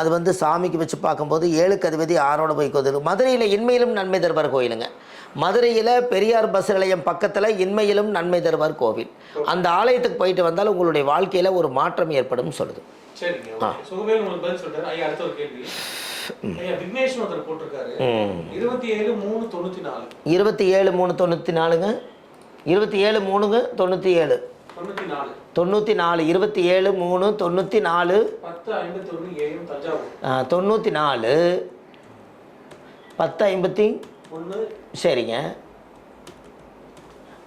அது வந்து சாமிக்கு வச்சு பார்க்கும்போது 7க்கு அதிபதி 6ஓட போய் கோது. மதுரையில் இன்மையிலும் நன்மை தருவார் கோயிலுங்க. மதுரையில் பெரியார் பஸ் நிலையம் பக்கத்தில் இன்மையிலும் நன்மை தருவார் கோவில். அந்த ஆலயத்துக்கு போயிட்டு வந்தால் உங்களுடைய வாழ்க்கையில் ஒரு மாற்றம் ஏற்படும் சொல்லுது. சரிங்க. சுகவேல் உங்களுக்கு பதில் சொல்றாரு. ஐயா அடுத்த ஒரு கேள்வி. ஐயா விக்னேஷ் ஒருத்தர் போட்டுருக்காரு. 27/3/94. 27/3/94ங்க. 27/3ங்க 97. 94. 27/3/94. 10:51 AM தஞ்சாவூர். 94 10:51. சரிங்க.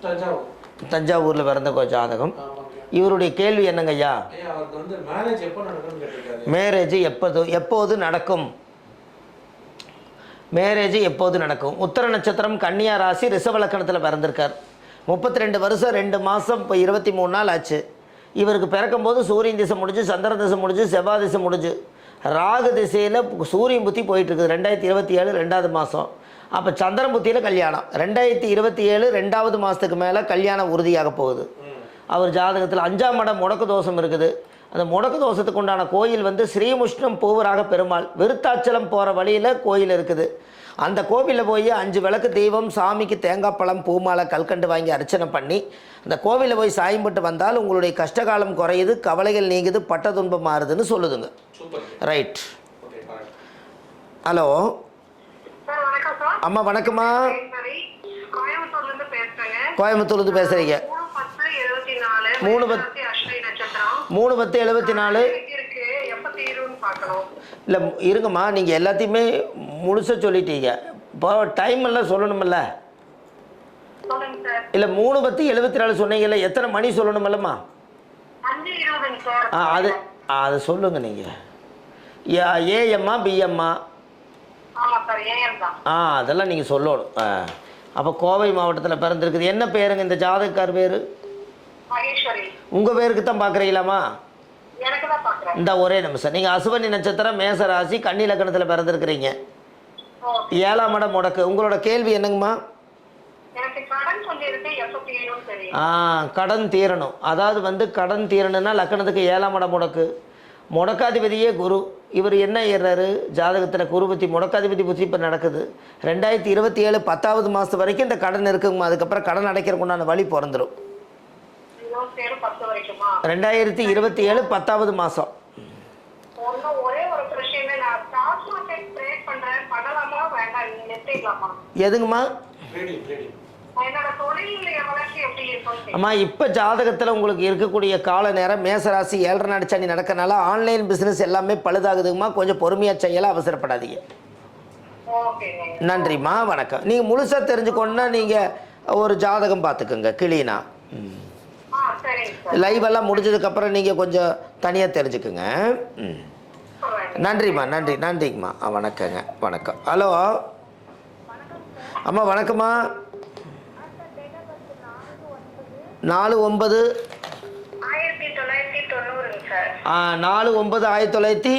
தஞ்சாவூர். தஞ்சாவூரில் பிறந்த ஜாதகம். இவருடைய கேள்வி என்னங்க ஐயா? மேரேஜ் எப்போது நடக்கும்? மேரேஜ் எப்போது நடக்கும்? உத்தர நட்சத்திரம் கன்னியா ராசி ரிஷப லக்னத்தில் பிறந்திருக்கார். 32 வருஷம் 2 மாதம் இப்போ 23 நாள் ஆச்சு. இவருக்கு பிறக்கும்போது சூரியன் திசை முடிஞ்சு, சந்திர திசை முடிஞ்சு, செவ்வாய் திசை முடிஞ்சு, ராகு திசையில் சூரியன் புத்தி போயிட்டுருக்குது. 2027 2வது மாதம். அப்போ சந்திரன் புத்தியில் கல்யாணம். 2027 2வது மாதத்துக்கு மேலே கல்யாணம் உறுதியாக போகுது. அவர் ஜாதகத்தில் 5ஆம் இடம் முடக்கு தோஷம் இருக்குது. அந்த முடக்கு தோஷத்துக்கு உண்டான கோயில் வந்து ஸ்ரீமுஷ்ணம் பூவராக பெருமாள் விருத்தாச்சலம் போகிற வழியில் கோயில் இருக்குது. அந்த கோவிலில் போய் 5 விளக்கு தெய்வம் சாமிக்கு தேங்காய் பழம் பூமாலை கல்கண்டு வாங்கி அர்ச்சனை பண்ணி அந்த கோவிலில் போய் சாயம்பட்டு வந்தால் உங்களுடைய கஷ்டகாலம் குறையுது, கவலைகள் நீங்குது, பட்ட துன்பம் மாறுதுன்னு சொல்லுதுங்க. ரைட். ஹலோ அம்மா வணக்கம்மா. கோயம்புத்தூர்லேருந்து பேசுகிறீங்க. 3/10/74. இல்லை இருங்கம்மா, நீங்கள் எல்லாத்தையுமே முழுசாக சொல்லிட்டீங்க. இப்போ டைம் எல்லாம் சொல்லணுமில்ல? இல்லை 3/10/74 சொன்னீங்கல்ல, எத்தனை மணி சொல்லணுமில்லம்மா? அது சொல்லுங்க நீங்கள். ஏஎம்மா பிஎம்மா? அதெல்லாம் நீங்கள் சொல்லணும். அப்போ கோவை மாவட்டத்தில் பிறந்திருக்குது. என்ன பேருங்க இந்த ஜாதகக்கார் பேர்? உங்கள் பேருக்கு தான் பார்க்குறீங்களாம்மா? இந்த ஒரே நிமிஷம். நீங்கள் அசுவனி நட்சத்திரம் மேச ராசி கன்னி லக்னத்தில் பிறந்திருக்கிறீங்க. 7ஆம் இடம் முடக்கு. உங்களோட கேள்வி என்னங்கம்மா? கடன் தீரணும். அதாவது வந்து கடன் தீரணும்னா லக்னத்துக்கு 7ஆம் இடம் முடக்கு. முடக்காதிபதியே குரு. இவர் என்ன ஏறாரு ஜாதகத்தில்? குருபத்தி முடக்காதிபதி புத்தி இப்போ நடக்குது. 2027 10வது மாதம் வரைக்கும் இந்த கடன் இருக்குங்கம்மா. அதுக்கப்புறம் கடன் அடைக்கிறதுக்கு உண்டான வழி பிறந்துடும். 2027 10வது மாதம். எதுங்கம்மா? அம்மா இப்போ ஜாதகத்தில் உங்களுக்கு இருக்கக்கூடிய கால நேரம் மேசராசி 7.5 நாடு சனி நடக்கனால ஆன்லைன் பிஸ்னஸ் எல்லாமே பழுதாகுதுங்கம்மா. கொஞ்சம் பொறுமையாக செய்யலாம், அவசரப்படாதீங்க. நன்றிம்மா, வணக்கம். நீங்கள் முழுசாக தெரிஞ்சுக்கணுன்னா நீங்கள் ஒரு ஜாதகம் பார்த்துக்குங்க கிளீனா. லைவ் எல்லாம் முடிஞ்சதுக்கப்புறம் நீங்கள் கொஞ்சம் தனியாக தெரிஞ்சுக்குங்க. நன்றிம்மா, நன்றிங்கம்மா. வணக்கங்க, வணக்கம். ஹலோ அம்மா வணக்கம்மா. 4/9/1990. 4/9/1990.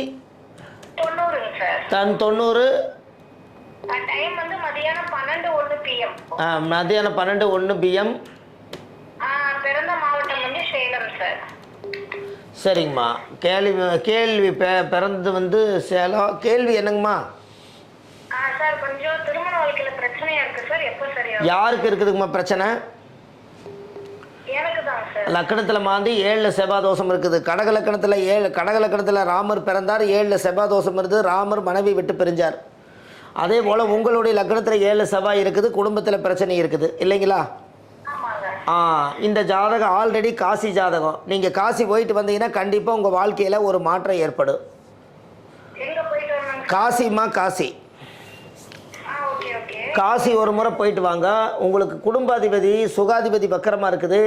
மதியானம் 12:01 PM. சரிங்கம்மா. கேள்வி பிறந்தது வந்து சேலம். கேள்வி என்னங்கம்மா? யாருக்கு இருக்குதுங்கம்மா பிரச்சனை? லக்கணத்தில் மாந்தி 7ல் செவ்வாய் தோஷம் இருக்குது. கடக லக்கணத்தில் ராமர் பிறந்தார். 7ல் செவ்வாய் தோஷம் இருக்குது. ராமர் மனைவி விட்டு பிரிஞ்சார். அதே போல் உங்களுடைய லக்கணத்தில் 7 செவ்வாய் இருக்குது. குடும்பத்தில் பிரச்சனை இருக்குது இல்லைங்களா? இந்த ஜாதகம் ஆல்ரெடி காசி ஜாதகம். நீங்கள் காசி போயிட்டு வந்தீங்கன்னா கண்டிப்பாக உங்கள் வாழ்க்கையில் ஒரு மாற்றம் ஏற்படும். காசிம்மா, காசி ஒரு முறை போயிட்டு வாங்க. உங்களுக்கு குடும்பாதிபதி சுகாதிபதி வக்கரமாக இருக்குது.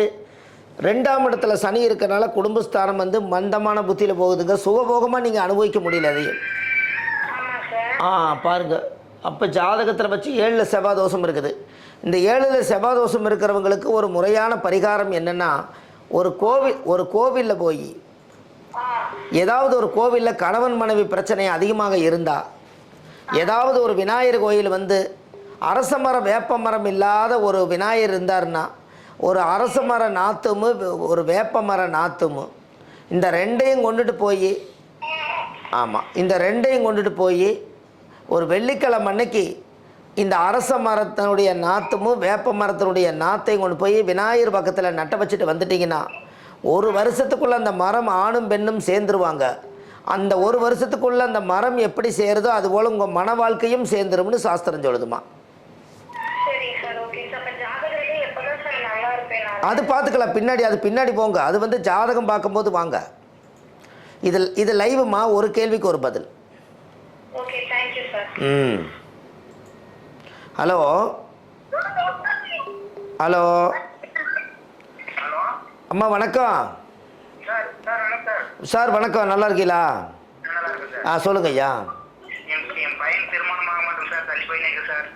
2ஆம் இடத்துல சனி இருக்கிறனால குடும்பஸ்தானம் வந்து மந்தமான புத்தியில் போகுதுங்க. சுகபோகமாக நீங்கள் அனுபவிக்க முடியல அதையும். பாருங்கள். அப்போ ஜாதகத்தில் வச்சு 7ல் செவ்வாய் தோஷம் இருக்குது. இந்த 7ல் செவ்வாய் தோஷம் இருக்கிறவங்களுக்கு ஒரு முறையான பரிகாரம் என்னென்னா, ஒரு கோவிலில் போய் ஏதாவது ஒரு கோவிலில் கணவன் மனைவி பிரச்சனை அதிகமாக இருந்தால், ஏதாவது ஒரு விநாயகர் கோயில் வந்து அரச மரம் வேப்ப மரம் இல்லாத ஒரு விநாயகர் இருந்தார்னா, ஒரு அரச மர நாத்தும் ஒரு வேப்ப மர நாத்தும் இந்த 2ஐயும் கொண்டுட்டு போய் ஆமாம், இந்த ரெண்டையும் கொண்டுட்டு போய் ஒரு வெள்ளிக்கிழமை அன்னைக்கு இந்த அரச மரத்தினுடைய நாற்றமும் வேப்ப மரத்தினுடைய நாற்றையும் கொண்டு போய் விநாயகர் பக்கத்தில் நட்ட வச்சுட்டு வந்துட்டிங்கன்னா ஒரு வருஷத்துக்குள்ளே அந்த மரம் ஆணும் பெண்ணும் சேர்ந்துருவாங்க. அந்த ஒரு வருஷத்துக்குள்ளே அந்த மரம் எப்படி சேருதோ அதுபோல் உங்கள் மன வாழ்க்கையும் சேர்ந்துரும்னு சாஸ்திரம் சொல்லுதுமா. அது பார்த்துக்கலாம் பின்னாடி, அது பின்னாடி போங்க. அது வந்து ஜாதகம் பார்க்கும்போது வாங்க. இது லைவுமா, ஒரு கேள்விக்கு ஒரு பதில். ஹலோ ஹலோ அம்மா வணக்கம். சார் வணக்கம், நல்லா இருக்கீங்களா? சொல்லுங்க ஐயா.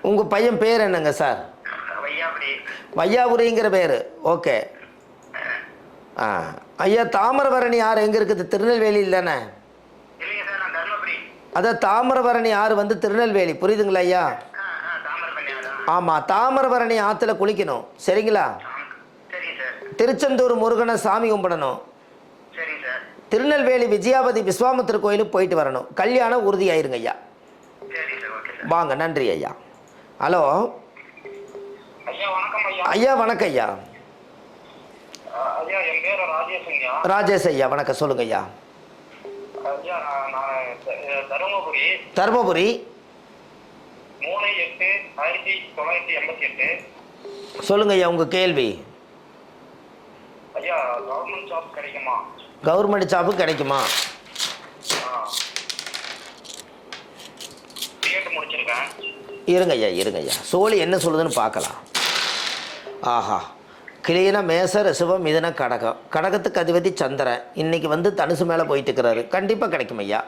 உங்கள் பையன் பேர் என்னங்க சார்? வையாபுரிங்கிற பேர். ஓகே. ஐயா தாமிரபரணி ஆறு எங்கே இருக்குது? திருநெல்வேலியில் தானே? அதான் தாமிரபரணி ஆறு வந்து திருநெல்வேலி, புரியுதுங்களா ஐயா? ஆமாம், தாமிரபரணி ஆற்றுல குளிக்கணும், சரிங்களா? திருச்செந்தூர் முருகனை சாமி கும்பிடணும். திருநெல்வேலி விஜயாபதி விஸ்வாமித்திர கோயிலுக்கு போயிட்டு வரணும். கல்யாணம் உறுதியாயிருங்க ஐயா. வாங்க, நன்றி ஐயா. ஹலோ ஐயா வணக்கம் ஐயா. ராஜேஷ் ஐயா வணக்கம், சொல்லுங்க ஐயா. தருமபுரி 3/8/1988. சொல்லுங்க ஐயா உங்க கேள்வி. ஐயா கவர்மெண்ட் ஜாப் கிடைக்குமா? கவர்மெண்ட் ஜாப் கிடைக்குமா? பிஎட் முடிச்சிருக்கேன். இருங்க ஐயா சோழி என்ன சொல்லுதுன்னு பார்க்கலாம். ஆஹா, கிளீனாக மேச ரிஷபம் மிதுன கடகம். கடகத்துக்கு அதிபதி சந்திரன் இன்னைக்கு வந்து தனுசு மேலே போயிட்டு இருக்கிறாரு. கண்டிப்பாக கிடைக்கும் ஐயா.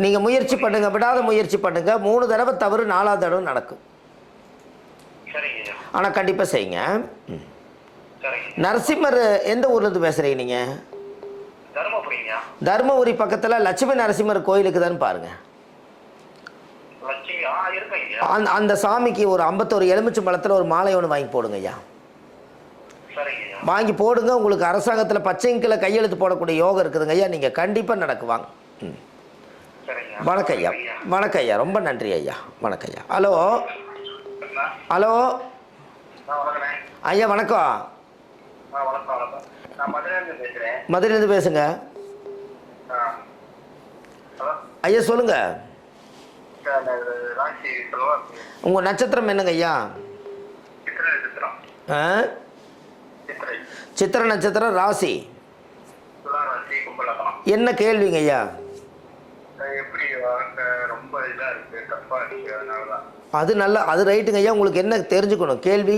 நீங்கள் முயற்சி பண்ணுங்கள், விடாத முயற்சி பண்ணுங்கள். 3 தடவை தவறு 4ஆவது தடவை நடக்கும். ஆனால் கண்டிப்பாக செய்யுங்க. நரசிம்மர் எந்த ஊர்லேருந்து பேசுகிறீங்க நீங்கள்? தருமபுரி பக்கத்தில் லட்சுமி நரசிம்மர் கோயிலுக்கு தான் பாருங்கள். அந்த சாமிக்கு ஒரு 51 எலுமிச்சை பழத்தில் ஒரு மாலை ஒன்று வாங்கி போடுங்க ஐயா. வாங்கி போடுங்க. உங்களுக்கு அரசாங்கத்தில் பச்சை இங்கில் கையெழுத்து போடக்கூடிய யோகம் இருக்குதுங்க ஐயா. நீங்கள் கண்டிப்பாக நடக்குவாங்க. வணக்கம் ஐயா. வணக்கம் ஐயா, ரொம்ப நன்றி ஐயா. வணக்கம் ஐயா. ஹலோ ஹலோ ஐயா வணக்கம். மதுரையிலேருந்து பேசுங்க ஐயா. சொல்லுங்க. உங்கள் நட்சத்திரம் என்னங்க ஐயா? சித்திர நட்சத்திரம், ராசி என்ன கேள்விங்க ஐயா? அது நல்லா, அது ரைட்டுங்க ஐயா. உங்களுக்கு என்ன தெரிஞ்சுக்கணும் கேள்வி?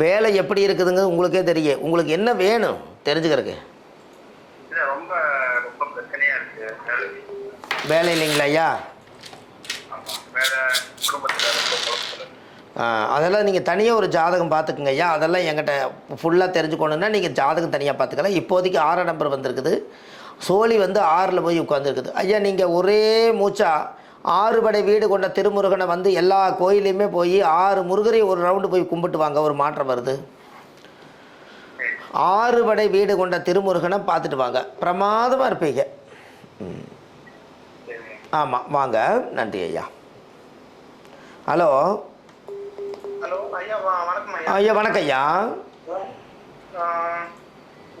வேலை எப்படி இருக்குதுங்க உங்களுக்கே தெரியும். உங்களுக்கு என்ன வேணும் தெரிஞ்சுக்கிறதுக்கு? வேலை இல்லைங்களா ஐயா? அதெல்லாம் நீங்கள் தனியாக ஒரு ஜாதகம் பார்த்துக்குங்க ஐயா. அதெல்லாம் என்கிட்ட ஃபுல்லாக தெரிஞ்சுக்கணுன்னா நீங்கள் ஜாதகம் தனியாக பார்த்துக்கலாம். இப்போதைக்கு 6 நம்பர் வந்திருக்குது. சோழி வந்து 6ல் போய் உட்காந்துருக்குது ஐயா. நீங்கள் ஒரே மூச்சா 6 படை வீடு கொண்ட திருமுருகனை வந்து எல்லா கோயிலையுமே போய் 6 முருகரையும் ஒரு ரவுண்டு போய் கும்பிட்டு வாங்க. ஒரு மாற்றம் வருது. 6 படை வீடு கொண்ட திருமுருகனை பார்த்துட்டு வாங்க, பிரமாதமாக இருப்பீங்க. ஆமாம் வாங்க, நன்றி ஐயா. ஹலோ ஹலோ ஐயா வணக்கம் ஐயா. ஐயா வணக்கம் ஐயா.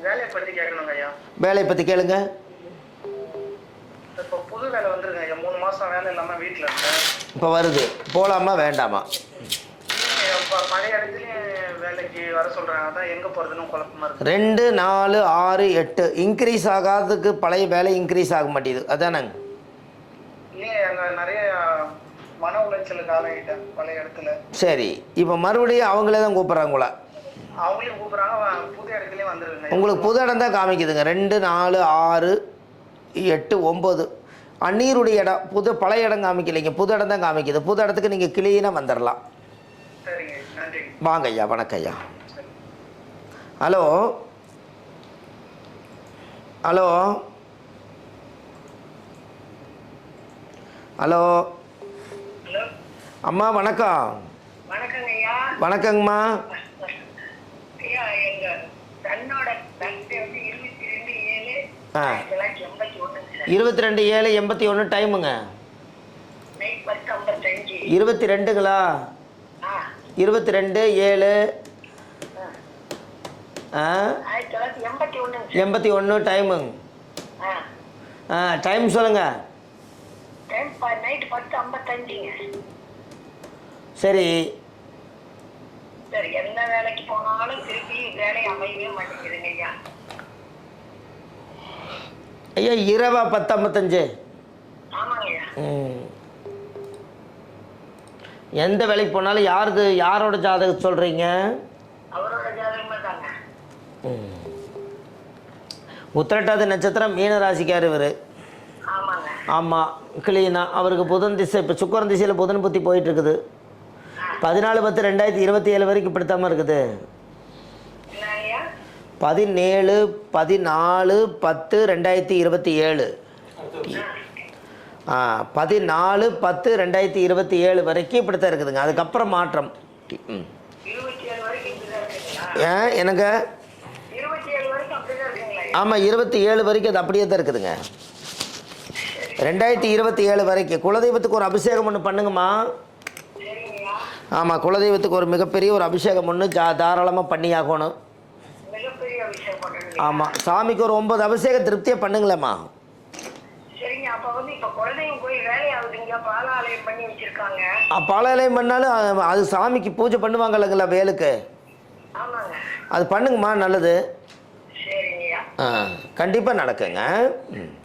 வேலையை பற்றி கேட்கணுங்க ஐயா. வேலையை பற்றி கேளுங்க. இப்போ புது வேலை வந்துருங்க ஐயா. 3 மாதம் வேலை இல்லாமல் வீட்டில் இருக்கேன். இப்போ வருது, போகலாமா வேண்டாமா? இப்போ பழைய இடத்துலையும் வேலைக்கு வர சொல்கிறாங்க. அதான் எங்கே போகிறதுன்னு குழப்பமாக இருக்குது. 2, 4, 6, 8 இன்க்ரீஸ் ஆகாததுக்கு பழைய வேலை இன்க்ரீஸ் ஆக மாட்டேங்குது, அதானங்க? இல்லைங்க, அங்கே நிறைய மன உளைச்சலுக்கு ஆளாகிட்டேன் பழைய இடத்துல. சரி, இப்போ மறுபடியும் அவங்களே தான் கூப்பிட்றாங்களா? அவங்களையும் கூப்பிட்றாங்க. புது இடத்துலையும் வந்துருங்க. உங்களுக்கு புது இடம் தான் காமிக்குதுங்க. 2, 4, 6, 8, 9 அந்நீருடைய இடம். பழைய இடம் காமிக்கலைங்க, புது இடம் தான் காமிக்குது. புது இடத்துக்கு நீங்கள் கிளீனாக வந்துடலாம். சரிங்க, நன்றி. வாங்க ஐயா. வணக்கம் ஐயா. ஹலோ ஹலோ ஹலோ அம்மா வணக்கம். வணக்கங்க ஐயா. வணக்கங்கம்மா. ஐயா எங்க தன்னோட ஆ 1981 சார். 22/7/81 டைமுங்க. நைட் 10:55. 22ங்களா? ஆ 22/7 1981 சார். 81 டைமுங்க. ஆ டைம் சொல்லுங்கள். டைம் நைட் 10:55ங்க. சரி. சார் எந்த வேலைக்கு போனாலும் திருப்பி வேலை அமையவே மாட்டேங்குதுங்க ஐயா. ஐயா இரவா 10:55? ஆமாங்க ஐயா. எந்த வேலைக்கு போனாலும் யாரோட ஜாதகம் சொல்கிறீங்க? அவரோட ஜாதகமா தாங்க. உத்திரட்டாதி நட்சத்திரம் மீன ராசிக்கார் இவர். ஆமாங்க. ஆமாம் கிளீனாக அவருக்கு புதன் திசை இப்போ சுக்கரன் திசையில் புதன் புத்தி போயிட்டுருக்குது. 14/10/2027 வரைக்கும் இப்படித்தாம இருக்குது. 17/14/10/2027. 14/10/2027 வரைக்கும் இப்படித்தான் இருக்குதுங்க. அதுக்கப்புறம் மாற்றம். 27 வரைக்கும் இப்படிதான் இருக்குங்களா? ஏன் எனக்கு 27 வரைக்கும் அப்படிதான் இருக்குங்களா? ஆமாம் 27 வரைக்கும் அது அப்படியே தான் இருக்குதுங்க. 2027 வரைக்கும். குலதெய்வத்துக்கு ஒரு அபிஷேகம் ஒன்று பண்ணுங்கம்மா. சரிங்கய்யா. ஆமாம் குலதெய்வத்துக்கு ஒரு மிகப்பெரிய ஒரு அபிஷேகம் ஒன்று தாராளமாக பண்ணி ஆகணும். மிகப்பெரிய விஷயம் பண்ணுங்க. ஆமாம் சாமிக்கு ஒரு 9 அபிஷேகம் திருப்தியாக பண்ணுங்களேம்மா. சரிங்க. அப்ப இப்ப குழந்தைங்க போய் வேலையாகுதுங்க, பாலாலயம் பண்ணி வச்சிருக்காங்க. பாலாலயம் பண்ணாலும் அது சாமிக்கு பூஜை பண்ணுவாங்கல்லங்களா வேலுக்கு. ஆமாங்க. அது பண்ணுங்கம்மா நல்லது. சரிங்கய்யா. கண்டிப்பாக நடக்குங்க.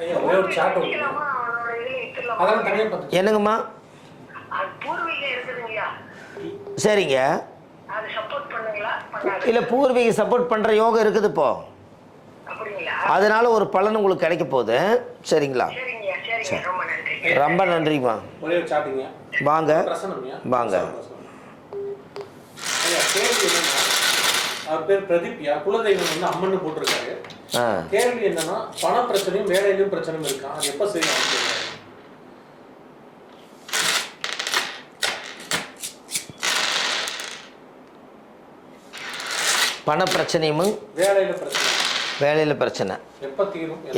ஐயா ஒரே ஒரு சாட் வச்சுக்கலாமா? அவனோட இதுல இட்டுலாமா? அதான் தனியாக பார்த்து என்னங்கம்மா? அது பூர்வீகம் இருக்குதுங்கய்யா. சரிங்க. அது சப்போர்ட் பண்ணுங்களா? பண்ணாது. இல்லை பூர்வீக சப்போர்ட் பண்ணுற யோகம் இருக்குது இப்போ. அப்படிங்களா? அதனால ஒரு பலன் உங்களுக்கு கிடைக்க போகுது. சரிங்களா? சரிங்கய்யா. சரிங்க. ரொம்ப நன்றி. ரொம்ப நன்றிம்மா. ஒரே ஒரு சாட்டுங்க. வாங்க பிரசனம்யா. வாங்க. ஐயா கேள்வி என்னன்னா, அவர் பேர் பிரதீப்யா, குலதெய்வம் வந்து அம்மன்னு போட்டிருக்காரு. கேள்வி என்னன்னா பண பிரச்சனையும் வேலையிலும் பிரச்சனையும் இருக்கா, அது எப்ப செய்யலாம்? பண பிரச்சனையும் வேலையில் பிரச்சனை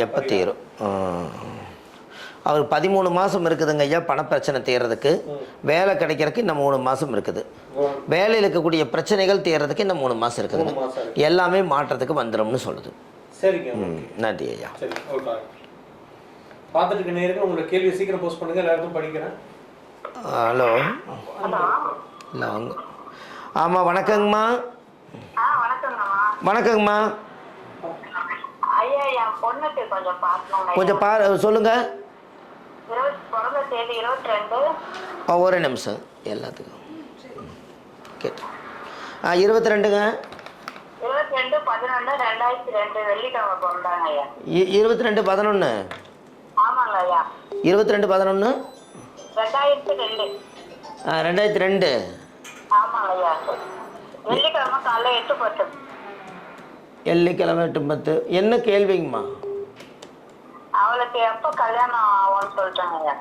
எப்போ தீரும்? அவர் 13 மாதம் இருக்குதுங்க ஐயா பண பிரச்சனை தீர்றதுக்கு. வேலை கிடைக்கிறதுக்கு இன்னும் 3 மாதம் இருக்குது. வேலையில் இருக்கக்கூடிய பிரச்சனைகள் தீர்றதுக்கு இன்னும் 3 மாதம் இருக்குதுங்க. எல்லாமே மாற்றத்துக்கு வந்துடும்னு சொல்லுது. சரிங்க. நன்றி ஐயா. சரி ஓகே. பார்த்துட்டு நேருக்கு உங்களோட கேள்வியை சீக்கிரம் போஸ்ட் பண்ணுங்க, எல்லாருக்கும் படிக்கிறேன். ஹலோ. இல்லை வாங்க. ஆமாம் வணக்கங்கம்மா. வணக்கங்கம்மா. ஐயா என் பொண்ணுக்கு கொஞ்சம் பார்க்கணும். கொஞ்சம் சொல்லுங்கள். பிறந்த தேதி 22. ஒரே நிமிஷம் எல்லாத்துக்கும் கேட்டு. 22ங்க. 22/11/2002 வெள்ளிக்கிழமை பிறந்தாங்க ஐயா. 22/11. ஆமாங்க ஐயா. 22/11 2002. 2002. ஆமாங்க ஐயா. வெள்ளிக்கிழமை காலைல 8:10. வெள்ளிக்கிழமை 8:10. என்ன கேள்விங்கம்மா? அவளுக்கு எப்போ கல்யாணம் ஆகும்னு சொல்லிட்டாங்க ஐயா.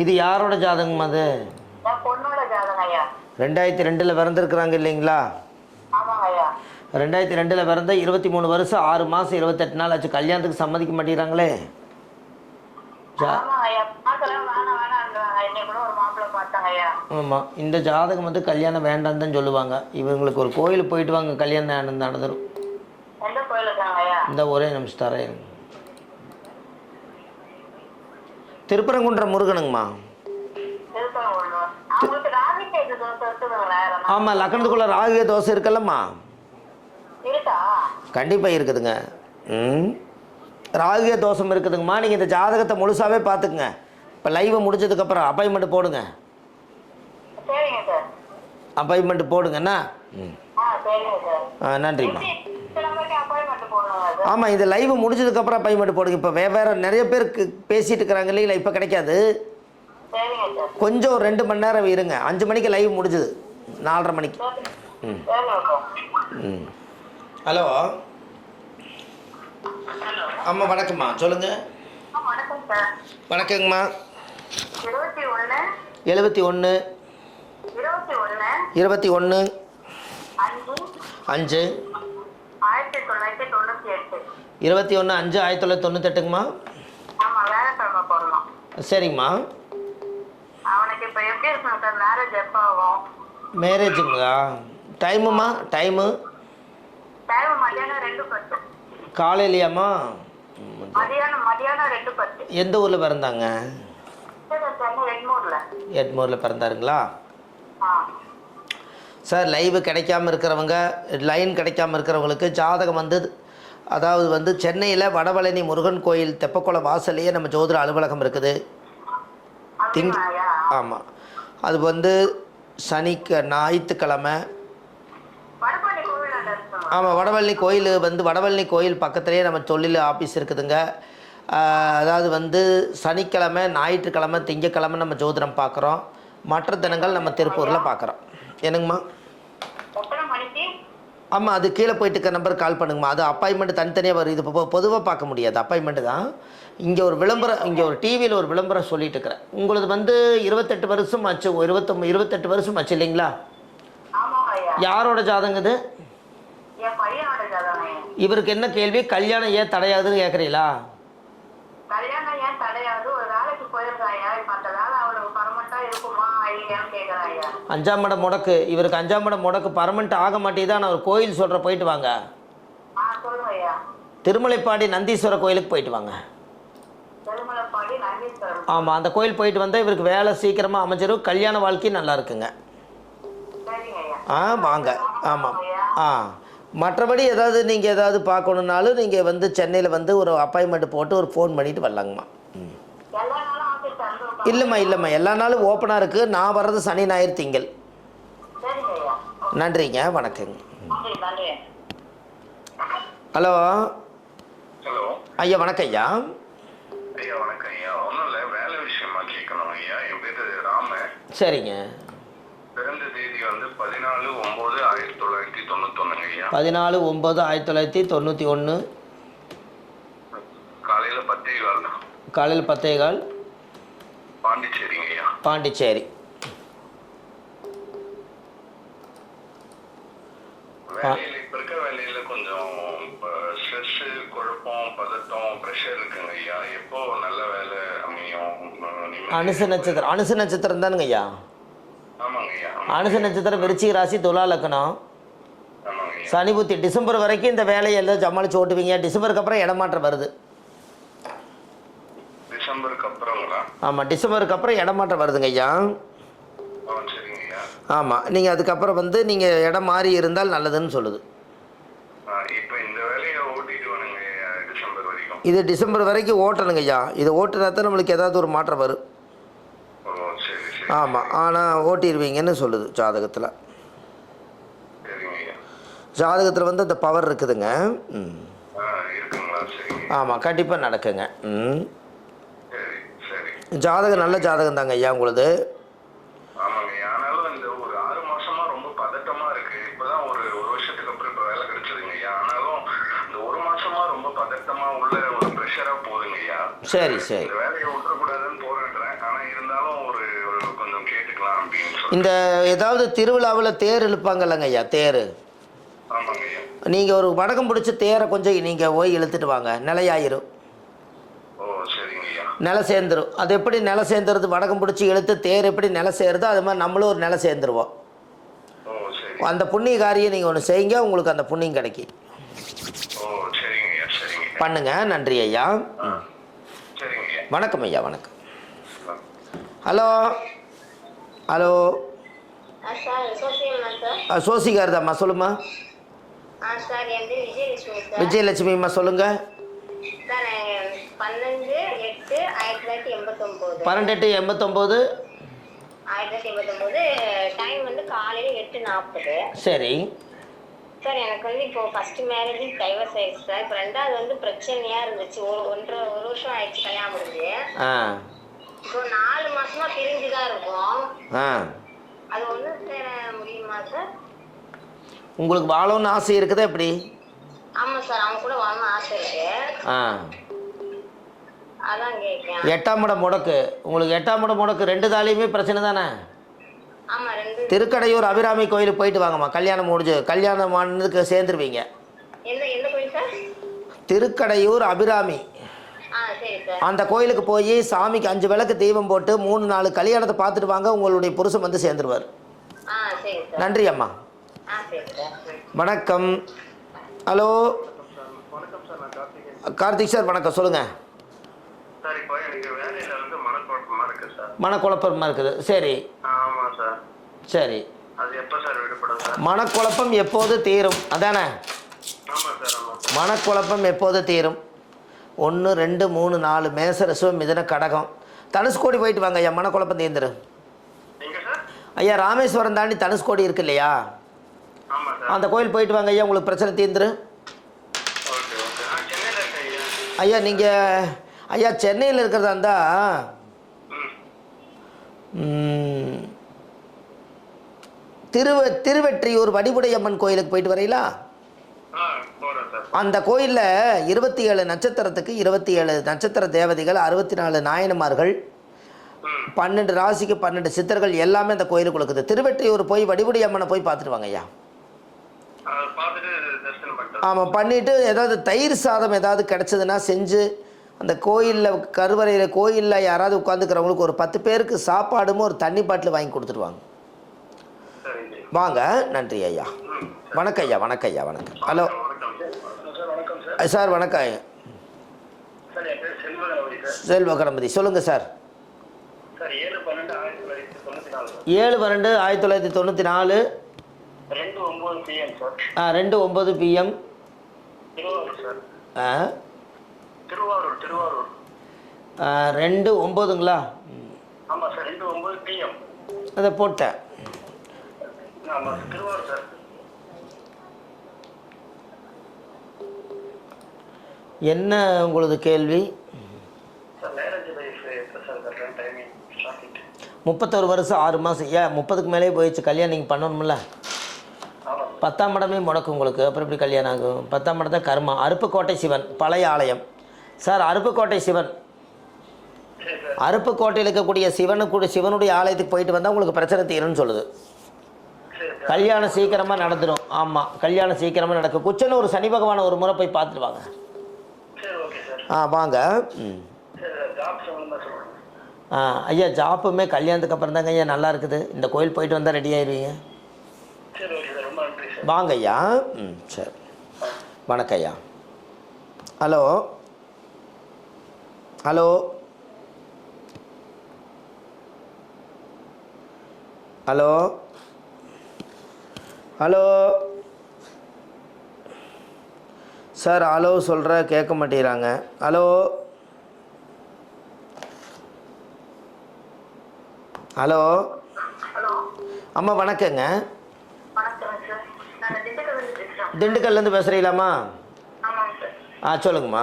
இது யாரோட ஜாதகம்மா? அது என் பொண்ணோட ஜாதகம் ஐயா. 2002 பிறந்திருக்கிறாங்க இல்லைங்களா? ஆமாங்க ஐயா. 2002 பிறந்த 23 வருஷம் 6 மாதம் 28 நாள் ஆச்சு. கல்யாணத்துக்கு சம்மதிக்க மாட்டேங்கிறாங்களே. ஆமாங்க ஐயா. பார்க்கலாம் வேணான்றாங்க. இன்னைக்கு கூட ஒரு மாப்பிள்ளை பார்த்தாங்க ஐயா. ஆமாம் இந்த ஜாதகம் வந்து கல்யாணம் வேண்டான்னு தான் சொல்லுவாங்க. இவங்களுக்கு ஒரு கோயில் போயிட்டு வாங்க, கல்யாணம் நடந்துடும். எந்த கோயிலுக்காங்க ஐயா? இந்த ஒரே நிமிஷம் தரேன். திருப்பரங்குன்றம் முருகனுங்கம்மா. ஆமாம் லக்னத்துக்குள்ள ராகு தோசை இருக்குல்லம்மா. கண்டிப்பாக இருக்குதுங்க. ராகு தோஷம் இருக்குதுங்கம்மா. நீங்கள் இந்த ஜாதகத்தை முழுசாகவே பார்த்துக்குங்க. இப்போ லைவை முடிஞ்சதுக்கப்புறம் அப்பாயின்மெண்ட் போடுங்க. அப்பாயின்மெண்ட் போடுங்கண்ணா. நன்றிம்மா. ஆமாம் இந்த லைவ் முடிஞ்சதுக்கப்புறம் அப்பாயின்மெண்ட் போடுங்க. இப்போ வேறு நிறைய பேருக்கு பேசிகிட்டு இருக்கிறாங்க இல்லைங்களா, இப்போ கிடைக்காது. கொஞ்சம் ஒரு 2 மணி நேரம் இருங்க. 5 மணிக்கு லைவ் முடிஞ்சுது, 4:30 மணிக்கு. ஹலோ. ஆமாம் வணக்கம்மா சொல்லுங்கள். வணக்கங்கம்மா. 71 21 5 1999 21/5/1998ங்கம்மா. ஆமா, வேலைக்கிழமை போடணும். சரிங்கம்மா. அவனுக்கு இப்ப எப்படி இருக்கணும் சார்? மேரேஜ் எப்போ ஆகும்? மேரேஜுங்களா? டைமுமா? டைமு டைம் மதியானம் 2:10. காலையிலையாம்மா? மதியானம் 2:10. எந்த ஊரில் பிறந்தாங்க? எட்மூர்ல. எட்மூரில் பிறந்தாருங்களா? ஆ. சார் லைவு கிடைக்காம இருக்கிறவங்க, லைன் கிடைக்காம இருக்கிறவங்களுக்கு ஜாதகம் வந்து, அதாவது வந்து சென்னையில் வடபழனி முருகன் கோயில் தெப்பக்குளம் வாசல்லையே நம்ம ஜோதிட அலுவலகம் இருக்குது. அப்படியா? ஆமாம். அது வந்து ஞாயிற்றுக்கிழமை. வடபழனி கோவில் அங்க இருக்குமா? ஆமாம், வடபழனி கோயில் வந்து வடபழனி கோயில் பக்கத்துலேயே நம்ம தொழில் ஆஃபீஸ் இருக்குதுங்க. அதாவது வந்து சனிக்கிழமை, ஞாயிற்றுக்கிழமை, திங்கக்கிழமை நம்ம ஜோதிடம் பார்க்குறோம். மற்ற தினங்கள் நம்ம திருப்பூரில் பார்க்குறோம். என்னங்கம்மா? எத்தனை மணிக்கு? ஆமாம், அது கீழே போயிட்டு இருக்க நம்பருக்கு கால் பண்ணுங்கம்மா. அது அப்பாயின்மெண்ட் தனித்தனியாக வரும். இது பொதுவாக பார்க்க முடியாது, அப்பாயின்மெண்ட்டு தான். இங்கே ஒரு விளம்பரம், இங்கே ஒரு டிவியில் ஒரு விளம்பரம் சொல்லிட்டு இருக்கிறேன். உங்களுக்கு வந்து 28 வருஷம் ஆச்சு, 28 வருஷம் ஆச்சு இல்லைங்களா? ஆமா ஐயா. யாரோட ஜாதகம் இது? என் பையனோட ஜாதகம். இவருக்கு என்ன கேள்வி? கல்யாணம் ஏன் தடையாகுதுன்னு கேட்குறீங்களா? கல்யாணம் ஏன் தடையாது? ஒரு வேலைக்கு போயிருக்காயா, இப்ப அந்த வேலை அவளுக்கு பர்மனண்டா இருக்குமா இல்லையான்னு கேக்குறாயா. 5ஆம் இடம் முடக்கு. இவருக்கு 5ஆம் இடம் முடக்கு பர்மனெண்ட் ஆக மாட்டேதான். நான் ஒரு கோயில் சொல்கிற, போயிட்டு வாங்க. சொல்லுங்க ஐயா. திருமலைப்பாடி நந்தீஸ்வரர் கோயிலுக்கு போயிட்டு வாங்க. திருமலைப்பாடி நந்தீஸ்வரர். ஆமாம், அந்த கோயில் போயிட்டு வந்தால் இவருக்கு வேலை சீக்கிரமாக அமைஞ்சிரும். கல்யாண வாழ்க்கையும் நல்லா இருக்குங்க. சரிங்க ஐயா. வாங்க. ஆமாம். மற்றபடி ஏதாவது நீங்கள் ஏதாவது பார்க்கணுன்னாலும் நீங்கள் வந்து சென்னையில் வந்து ஒரு அப்பாயின்மெண்ட் போட்டு ஒரு ஃபோன் பண்ணிவிட்டு வரலாங்கம்மா. எல்லா நாளும் ஆஃபீஸ் திறந்து இல்லைம்மா, எல்லா நாளும் ஓப்பனாக இருக்குது. நான் வர்றது சனி, ஞாயிறு, திங்கள். சரிங்க ஐயா. நன்றிங்க, வணக்கங்க. நன்றி. ஹலோ. ஹலோ ஐயா வணக்கம் ஐயா. ஐயா வணக்கம் ஐயா. ஒன்றும் இல்லை, வேலை விஷயமா கேட்கணும் ஐயா. என் பேர் ராம. சரிங்க. பிறந்த தேதி வந்து 14/9/1991 ஐயா. 14/9/1991. காலையில் 10:15. காலையில் 10:15. பாண்டிச்சேரிங்க ஐயா. பாண்டிச்சேரி. வேலையில் இப்போ இருக்க வேலையில் கொஞ்சம் ஸ்ட்ரெஸ்ஸு, குழப்பம், பதட்டம், ப்ரெஷர் இருக்குங்க ஐயா. எப்போ நல்ல வேலை அமையும்? அனுச நட்சத்திரம். அனுச நட்சத்திரம் தானுங்க ஐயா? ஆமாங்க ஐயா. அனுச நட்சத்திரம், விருச்சிக ராசி, துலா லக்னம். ஆமாங்க ஐயா. சனி புத்தி. டிசம்பர் வரைக்கும் இந்த வேலையை எல்லாம் சமாளித்து ஓட்டுவீங்க. டிசம்பருக்கு அப்புறம் இடமாற்றம் வருது. டிசம்பருக்கு அப்புறங்களா? ஆமாம், டிசம்பருக்கு அப்புறம் இடமாற்றம் வருதுங்க ஐயா. சரிங்க ஐயா. ஆமாம், நீங்கள் அதுக்கப்புறம் வந்து நீங்கள் இடம் மாறி இருந்தால் நல்லதுன்னு சொல்லுது. இப்போ இந்த வேலையை ஓட்டிட்டு வரணுங்க டிசம்பர் வரைக்கும். இது டிசம்பர் வரைக்கும் ஓட்டணுங்க ஐயா. இது ஓட்டுனா தான் நம்மளுக்கு ஏதாவது ஒரு மாற்றம் வரும். ஓ சரி சரி. ஆமாம், ஆனால் ஓட்டிடுவீங்கன்னு சொல்லுது ஜாதகத்தில். சரிங்க ஐயா. ஜாதகத்தில் வந்து அந்த பவர் இருக்குதுங்க. இருக்குங்களா? சரிங்க. ஆமாம், கண்டிப்பாக நடக்குங்க. சரி சரி. ஜாதகம் நல்ல ஜாதகம் தாங்க ஐயா உங்களுது. ஆமாங்க. ஆனாலும் இந்த ஒரு 6 மாசமா ரொம்ப பதட்டமா இருக்கு. இப்பதான் ஒரு வருஷத்துக்கு அப்புறம் இப்ப வேலை கிடைச்சதுங்க ஐயா. ஆனாலும் இந்த 1 மாசமா ரொம்ப பதட்டமா உள்ள ஒரு ப்ரெஷரா போகுதுங்க ஐயா. சரி சரி. இந்த வேலையை விட்டுறக்கூடாதுன்னு போராடுறேன். ஆனா இருந்தாலும் ஒரு கொஞ்சம் கேட்டுக்கலாம் அப்படின்னு சொல்லி. இந்த ஏதாவது திருவிழாவில் தேர் இழுப்பாங்கல்லங்க ஐயா, தேர். ஆமாங்க ஐயா. நீங்கள் ஒரு வடகம் பிடிச்சி தேரை கொஞ்சம் நீங்கள் போய் இழுத்துட்டு வாங்க, நிலையாயிரும். ஓ சரிங்க ஐயா. நிலை சேர்ந்துடும். அது எப்படி நிலை சேர்ந்துருது? வடகம் பிடிச்சி இழுத்து தேர் எப்படி நிலை சேருதோ அது மாதிரி நம்மளும் ஒரு நிலை சேர்ந்துருவோம். ஓ சரி. அந்த புண்ணிய காரியம் நீங்கள் ஒன்று செய்யுங்க, உங்களுக்கு அந்த புண்ணியம் கிடைக்கும். ஓ சரிங்க ஐயா. சரிங்க. பண்ணுங்க. நன்றி ஐயா. சரிங்க ஐயா. வணக்கம் ஐயா. வணக்கம். ஹலோ. ஹலோ. சோசிகார் தாம்மா, சொல்லுமா. விஜயலட்சுமிம்மா சொல்லுங்கள். 12/8/1989. டைம் வந்து காலையில் 8:40. சரி சார், எனக்கு வந்து இப்போ ஃபர்ஸ்ட் மேரேஜ் டைவர்ஸ் ஆயிடுச்சு சார். இப்போ ரெண்டாவது வந்து பிரச்சனையா இருந்துச்சு. ஒரு வருஷம் ஆயிடுச்சு கல்யாணம் முடிஞ்சு. இப்போ 4 மாசமா பிரிஞ்சுதான் இருக்கும். அது ஒண்ணு சேர முடியுமா சார்? உங்களுக்கு வாழணும்னு ஆசை இருக்குதா எப்படி? ஆமா சார், அவங்க கூட வாழணும் ஆசை இருக்கு. அதான் கேட்கேன். 8ஆம் இடம் முடக்கு. உங்களுக்கு 8ஆம் இடம் முடக்கு 2 தாலியுமே பிரச்சனை தானே? ஆமா, 2. திருக்கடையூர் அபிராமி கோயிலுக்கு போயிட்டு வாங்கம்மா. கல்யாணம் முடிஞ்சு கல்யாணம் ஆனதுக்கு சேர்ந்துருவீங்க. எந்த கோயில் சார்? திருக்கடையூர் அபிராமி. சரி சார். அந்த கோயிலுக்கு போய் சாமிக்கு 5 விளக்கு தீபம் போட்டு 3-4 கல்யாணத்தை பார்த்துட்டு வாங்க, உங்களுடைய புருஷன் வந்து சேர்ந்துருவார். சரி சார். நன்றி அம்மா. சரி சார். வணக்கம். ஹலோ வணக்கம் சார், நான் கார்த்திகேயன். கார்த்திக் சார் வணக்கம், சொல்லுங்கள். சார் இப்போ எனக்கு வேலையில வந்து மனக்குழப்பமா இருக்கு சார். மனக்குழப்பமாக இருக்குது. சரி. ஆமாம் சார். சரி, அது எப்போ சார் விடுபடும் சார்? மனக்குழப்பம் எப்போது தீரும் அதானே? ஆமாம் சார், ஆமாம். மனக்குழப்பம் எப்போது தீரும்? 1 2 3 4 மேச ரிஷபம் மிதுன கடகம். தனுஷ்கோடி போயிட்டு வாங்க ஐயா, மனக்குழப்பம் தீர்ந்துடும். எங்க சார்? ஐயா ராமேஸ்வரம் தாண்டி தனுஷ்கோடி இருக்கு இல்லையா, ஆமாம் சார். அந்த கோயில் போயிட்டு வாங்க ஐயா, உங்களுக்கு பிரச்சனை தீர்ந்துடும். Okay okay. நான் சென்னையில் இருக்கேன் ஐயா. ஐயா நீங்கள் ஐயா சென்னையில் இருக்கிறதா இருந்தால் திருவெற்றியூர் வடிவுடையம்மன் கோயிலுக்கு போயிட்டு வரீங்களா? போகிறேன் சார். அந்த கோயிலில் 27 நட்சத்திரத்துக்கு 27 நட்சத்திர தேவதைகள், 64 நாயனமார்கள், 12 ராசிக்கு 12 சித்தர்கள் எல்லாமே அந்த கோயிலுக்கு இருக்குது. திருவெற்றியூர் போய் வடிவுடையம்மனை போய் பார்த்துட்டு வாங்க ஐயா. பார்த்துட்டு தரிசனம் பண்ணிட்டேன். ஆமாம், பண்ணிவிட்டு ஏதாவது தயிர் சாதம் ஏதாவது கிடச்சதுன்னா செஞ்சு அந்த கோயிலில் கருவறையில் கோயிலில் யாராவது உட்காந்துக்கிறவங்களுக்கு ஒரு 10 பேருக்கு சாப்பாடும் ஒரு தண்ணி பாட்டில் வாங்கி கொடுத்துருவாங்க. வாங்க. நன்றி ஐயா. வணக்கம் ஐயா. வணக்கம் ஐயா. வணக்கம். Hello sir. வணக்கம் ஐயா. செல்வ கணபதி சொல்லுங்கள் சார். 7/12/1994 2:09 PM. திருவாரூர். 2:09ங்களா? ஆமாம் சார், 2:09 PM. அதை போட்டேன். ஆமாம், திருவாரூர் சார். என்ன உங்களது கேள்வி? சார் மேரேஜ் லைஃப் எப்போ சார் கட்டுறேன்? டைமிங் ஸ்டார்டிங் 31 வருஷம் 6 மாதம். ஏன் 30க்கு மேலே போயிடுச்சு, கல்யாணம் நீங்கள் பண்ணணும்ல. 10ஆம் இடமே முடக்கும் உங்களுக்கு, அப்புறம் எப்படி கல்யாணம் ஆகும்? 10ஆம் இடம் தான் கர்மா. அருப்புக்கோட்டை சிவன் பழைய ஆலயம் சார். அருப்புக்கோட்டை சிவன், அருப்புக்கோட்டையில் இருக்கக்கூடிய சிவனுடைய ஆலயத்துக்கு போயிட்டு வந்தால் உங்களுக்கு பிரச்சனை தீரும்னு சொல்லுது. கல்யாணம் சீக்கிரமாக நடந்துடும். ஆமாம், கல்யாணம் சீக்கிரமாக நடக்கும். குச்சன்னு ஒரு சனி பகவானை ஒரு முறை போய் பார்த்துட்டு வாங்க. வாங்க. ஐயா ஜாப்புமே கல்யாணத்துக்கு அப்புறம் தாங்க ஐயா நல்லா இருக்குது. இந்த கோயில் போயிட்டு வந்தால் ரெடி ஆயிடுவீங்க. வாங்க ஐயா. சரி. வணக்கம் ஐயா. Hello hello hello hello sir. Hello சொல்கிற கேட்க மாட்டேங்கிறாங்க. ஹலோ ஹலோ அம்மா வணக்கங்க. திண்டுக்கல்லேருந்து பேசுகிறீங்களாம்மா? சொல்லுங்கம்மா.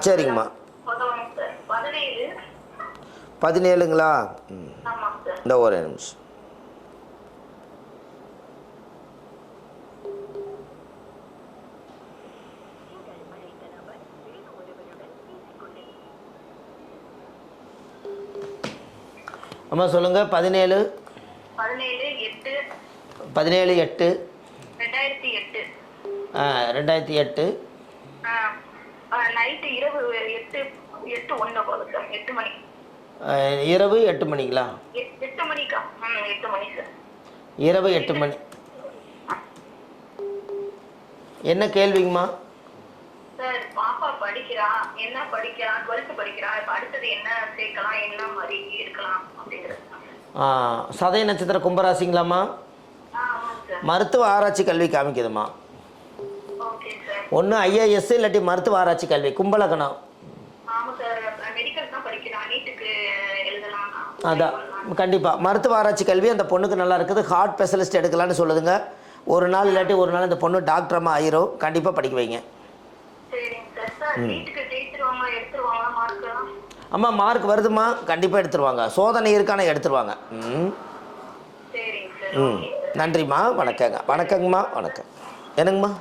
சரிங்கம்மா. 17ங்களா? இந்த ஒரே நிமிஷம். அம்மா சொல்லுங்கள். 17 8 2008 இரவு 8 மணிங்களா? இரவு 8 மணி. என்ன கேள்விங்கம்மா? சார் பாப்பா படிக்கிறா, என்ன படிக்கிறா? 12th படிக்கிறா. இப்ப அடுத்தது என்ன சேர்க்கலாம், என்ன மாதிரி இருக்கலாம் அப்படிங்கிறது. சதய நட்சத்திர கும்பராசிங்களாம்மா? மருத்துவ ஆராய்ச்சி கல்வி காமிக்குதுமா. ஒன்று IAS இல்லாட்டி மருத்துவ ஆராய்ச்சி கல்வி கும்பலகணம். அதான் கண்டிப்பாக மருத்துவ ஆராய்ச்சி கல்வி அந்த பொண்ணுக்கு நல்லா இருக்குது. ஹார்ட் ஸ்பெஷலிஸ்ட் எடுக்கலான்னு சொல்லுதுங்க. ஒரு நாள் இல்லாட்டி ஒரு நாள் இந்த பொண்ணு டாக்டரமாக ஆயிரும். கண்டிப்பாக படிக்க வைங்க. அம்மா மார்க் வருதுமா, கண்டிப்பாக எடுத்துருவாங்க. சோதனை இருக்கான எடுத்துருவாங்க. நன்றிம்மா. வணக்கங்க. வணக்கங்கம்மா. வணக்கம். என்னங்கம்மா?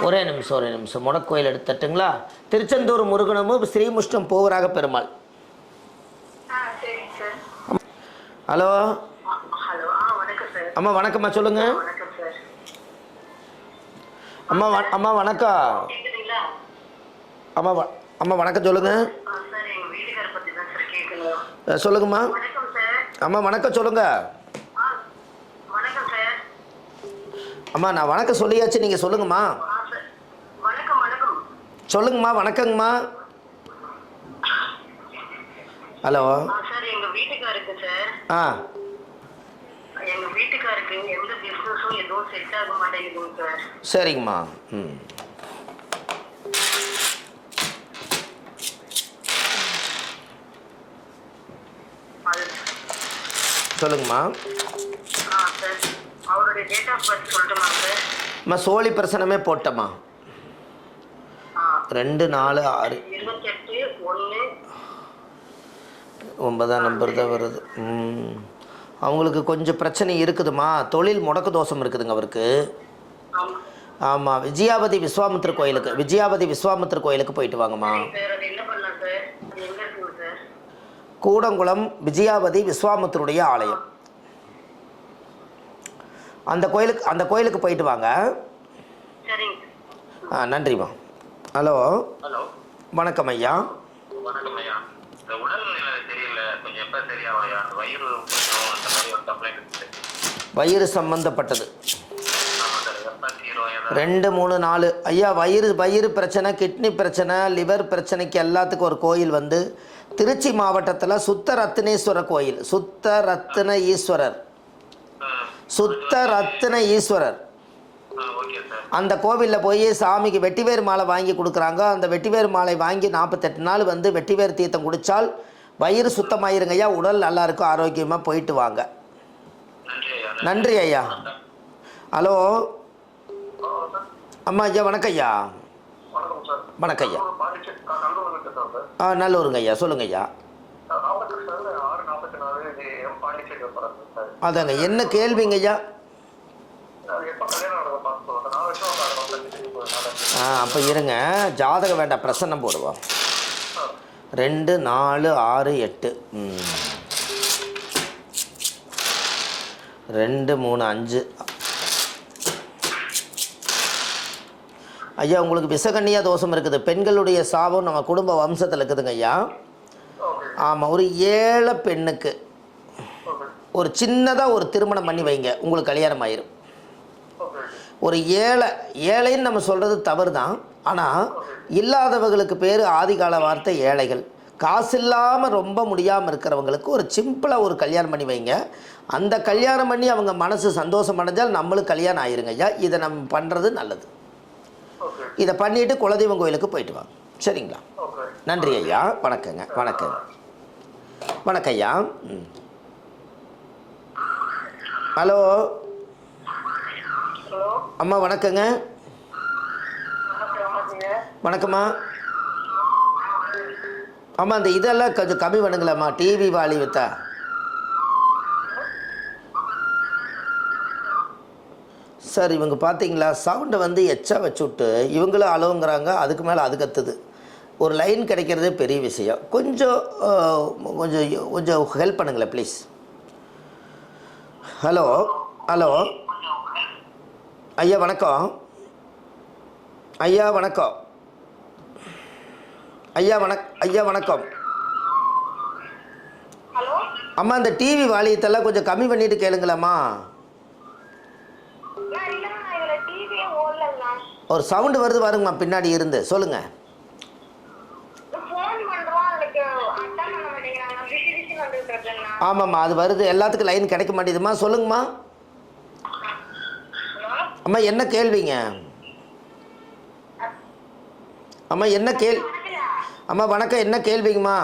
ஒரே நிமிஷம் முடக்கோயில் எடுத்துட்டுங்களா? திருச்செந்தூர் முருகனமும் ஸ்ரீமுஷ்டம் பூவராக பெருமாள். ஹலோ அம்மா வணக்கம்மா, சொல்லுங்க. அம்மா அம்மா வணக்கம். கேக்குதுங்களா? அம்மா வணக்கம் சொல்லுங்கள். சார் எங்க வீட்டுக்கார பத்தி தான் சார் கேட்கணும். சொல்லுங்கம்மா. வணக்கம் சார். அம்மா வணக்கம் சொல்லுங்கள். வணக்கம் சார். அம்மா நான் வணக்கம் சொல்லியாச்சு, நீங்கள் சொல்லுங்கம்மா. சார் வணக்கம் வணக்கம். சொல்லுங்கம்மா. வணக்கங்கம்மா. ஹலோ. சார் எங்க வீட்டுக்காருக்கு சார். எங்க வீட்டுக்காருக்கு எந்த பிசினஸும் எதுவும் செட் ஆக மாட்டேங்குதுங்க சார். சரிங்கம்மா. சொல்லுங்கம்மா. சார் அவருடைய டேட் ஆஃப் பர்த் சொல்லட்டுமா சார்? அம்மா சோழி பிரசனமே போட்டம்மா. 2-4-6 28-1-9 நம்பர் தான் வருது. அவங்களுக்கு கொஞ்சம் பிரச்சனை இருக்குதுமா. தொழில் முடக்கு தோஷம் இருக்குதுங்க அவருக்கு. ஆமாம், விஜயாபதி விஸ்வாமித்திர கோயிலுக்கு போயிட்டு வாங்கம்மா. கூடங்குளம் விஜயாபதி விஸ்வாமித்திருடைய ஆலயம், அந்த கோயிலுக்கு போயிட்டு வாங்க. நன்றிம்மா. ஹலோ. வணக்கம் ஐயா. வணக்கம் ஐயா. இந்த உடல்நிலை தெரியல, கொஞ்சம் எப்ப சரியாகும் ஐயா? வயிறு சம்பந்தப்பட்டது 2-3-4 ஐயா. வயிறு பிரச்சனை, கிட்னி பிரச்சனை, லிவர் பிரச்சனைக்கு எல்லாத்துக்கும் ஒரு கோயில் வந்து திருச்சி மாவட்டத்தில் சுத்த ரத்தின ஈஸ்வரர் அந்த கோவிலில் போய் சாமிக்கு வெட்டிவேர் மாலை வாங்கி கொடுக்குறாங்க. அந்த வெட்டிவேர் மாலை வாங்கி 48 நாள் வந்து வெட்டிவேர் தீர்த்தம் குடித்தால் வயிறு சுத்தமாயிருங்க ஐயா. உடல் நல்லா இருக்கும், ஆரோக்கியமாக போயிட்டு வாங்க. நன்றி ஐயா. ஹலோ. அம்மா ஐயா வணக்கம் ஐயா. வணக்கம் ஐயா. நல்லூருங்க ஐயா. சொல்லுங்க ஐயா. அதாங்க, என்ன கேள்விங்க ஐயா? அப்போ இருங்க, ஜாதகம் வேண்டாம், பிரசன்னம் போடுவோம். 2-4-6-8 2-3-5 ஐயா. உங்களுக்கு விசகன்னியா தோஷம் இருக்குது. பெண்களுடைய சாபம் நம்ம குடும்ப வம்சத்தில் இருக்குதுங்க ஐயா. ஆமாம், ஒரு ஏழை பெண்ணுக்கு ஒரு சின்னதாக ஒரு திருமணம் பண்ணி வைங்க, உங்களுக்கு கல்யாணம் ஆயிரும். ஒரு ஏழைன்னு நம்ம சொல்கிறது தவறு தான். ஆனால் இல்லாதவர்களுக்கு பேர் ஆதிகால வார்த்தை ஏழைகள். காசு இல்லாமல் ரொம்ப முடியாமல் இருக்கிறவங்களுக்கு ஒரு சிம்பிளாக ஒரு கல்யாணம் பண்ணி வைங்க. அந்த கல்யாணம் பண்ணி அவங்க மனசு சந்தோஷம் அடைஞ்சால் நம்மளுக்கு கல்யாணம் ஆயிருங்க ஐயா. இதை நம்ம பண்ணுறது நல்லது. இதை பண்ணிவிட்டு குலதெய்வம் கோயிலுக்கு போயிட்டு வாங்க. சரிங்களா? நன்றி ஐயா. வணக்கங்க. வணக்கம் ஐயா. ஹலோ. அம்மா வணக்கங்க. வணக்கம்மா. அம்மா அந்த இதெல்லாம் கொஞ்சம் கம்மி பண்ணுங்களேம்மா, டிவி வாலி வித்தா. சார் இவங்க பார்த்தீங்களா, சவுண்டை வந்து எச்சா வச்சு விட்டு இவங்களும் அலோங்கிறாங்க, அதுக்கு மேலே அது கத்துது. ஒரு லைன் கிடைக்கிறதே பெரிய விஷயம். கொஞ்சம் ஹெல்ப் பண்ணுங்களேன் ப்ளீஸ். ஹலோ. ஐயா வணக்கம். ஐயா வணக்கம். அம்மா இந்த டிவி வாலியத்தெல்லாம் கொஞ்சம் கம்மி பண்ணிட்டு கேளுங்களேம்மா. ஒரு சவுண்டு வருது பாருங்கம்மா பின்னாடி இருந்து. சொல்லுங்க. ஆமாம்மா, அது வருது. எல்லாத்துக்கும் லைன் கிடைக்க மாட்டேதும்மா. சொல்லுங்கம்மா. அம்மா என்ன கேள்விங்க? அம்மா அம்மா வணக்கம், என்ன கேள்விங்கம்மா?